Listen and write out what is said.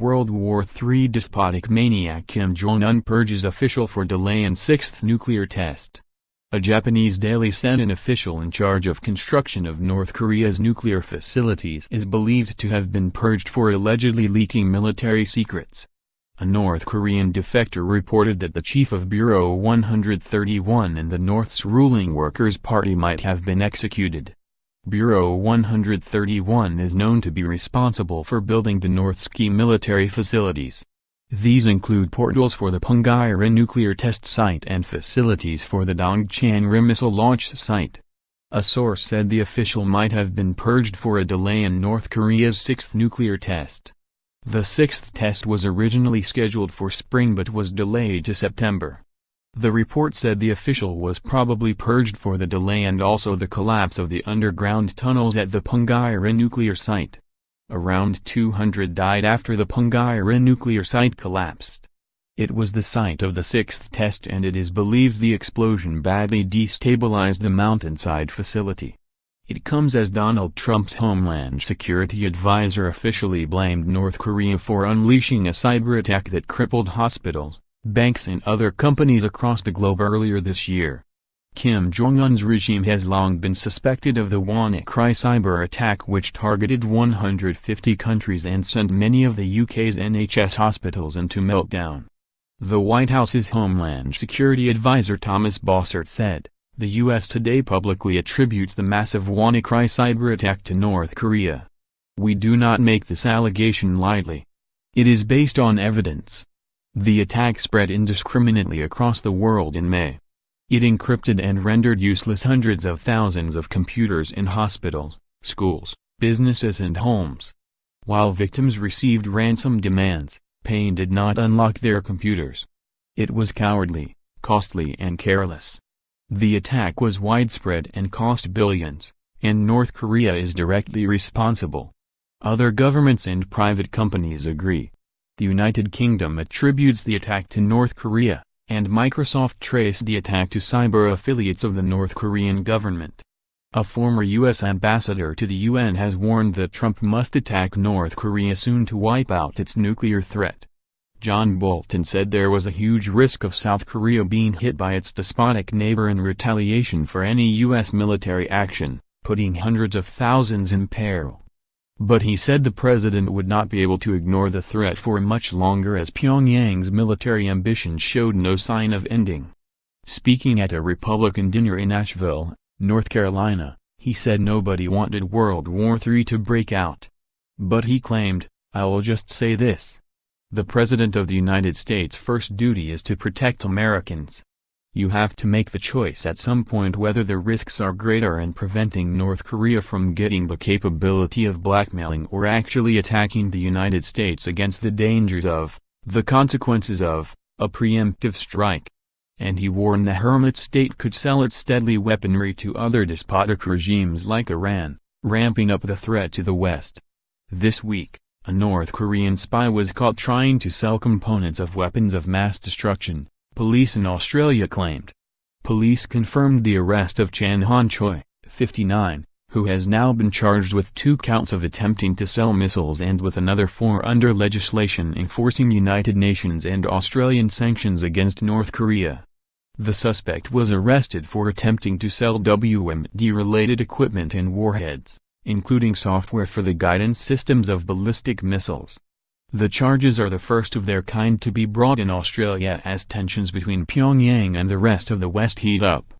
World War III despotic maniac Kim Jong-un purges official for delay in sixth nuclear test. A Japanese daily said an official in charge of construction of North Korea's nuclear facilities is believed to have been purged for allegedly leaking military secrets. A North Korean defector reported that the chief of Bureau 131 in the North's ruling Workers' Party might have been executed. Bureau 131 is known to be responsible for building the North's key military facilities. These include portals for the Punggye-ri nuclear test site and facilities for the Dongchang-ri missile launch site. A source said the official might have been purged for a delay in North Korea's sixth nuclear test. The sixth test was originally scheduled for spring but was delayed to September. The report said the official was probably purged for the delay and also the collapse of the underground tunnels at the Punggye-ri nuclear site. Around 200 died after the Punggye-ri nuclear site collapsed. It was the site of the sixth test and it is believed the explosion badly destabilized the mountainside facility. It comes as Donald Trump's Homeland Security advisor officially blamed North Korea for unleashing a cyber attack that crippled hospitals, banks and other companies across the globe earlier this year. Kim Jong-un's regime has long been suspected of the WannaCry cyber attack which targeted 150 countries and sent many of the UK's NHS hospitals into meltdown. The White House's Homeland Security advisor Thomas Bossert said, "The US today publicly attributes the massive WannaCry cyber attack to North Korea. We do not make this allegation lightly. It is based on evidence." The attack spread indiscriminately across the world in May. It encrypted and rendered useless hundreds of thousands of computers in hospitals, schools, businesses and homes. While victims received ransom demands, Payne did not unlock their computers. It was cowardly, costly and careless. The attack was widespread and cost billions, and North Korea is directly responsible. Other governments and private companies agree. The United Kingdom attributes the attack to North Korea, and Microsoft traced the attack to cyber affiliates of the North Korean government. A former U.S. ambassador to the UN has warned that Trump must attack North Korea soon to wipe out its nuclear threat. John Bolton said there was a huge risk of South Korea being hit by its despotic neighbor in retaliation for any U.S. military action, putting hundreds of thousands in peril. But he said the president would not be able to ignore the threat for much longer as Pyongyang's military ambitions showed no sign of ending. Speaking at a Republican dinner in Asheville, North Carolina, he said nobody wanted World War III to break out. But he claimed, "I will just say this. The President of the United States' first duty is to protect Americans. You have to make the choice at some point whether the risks are greater in preventing North Korea from getting the capability of blackmailing or actually attacking the United States against the dangers of, the consequences of, a preemptive strike." And he warned the hermit state could sell its deadly weaponry to other despotic regimes like Iran, ramping up the threat to the West. This week, a North Korean spy was caught trying to sell components of weapons of mass destruction, police in Australia claimed. Police confirmed the arrest of Chan Han Choi, 59, who has now been charged with 2 counts of attempting to sell missiles and with another 4 under legislation enforcing United Nations and Australian sanctions against North Korea. The suspect was arrested for attempting to sell WMD-related equipment and warheads, including software for the guidance systems of ballistic missiles. The charges are the first of their kind to be brought in Australia as tensions between Pyongyang and the rest of the West heat up.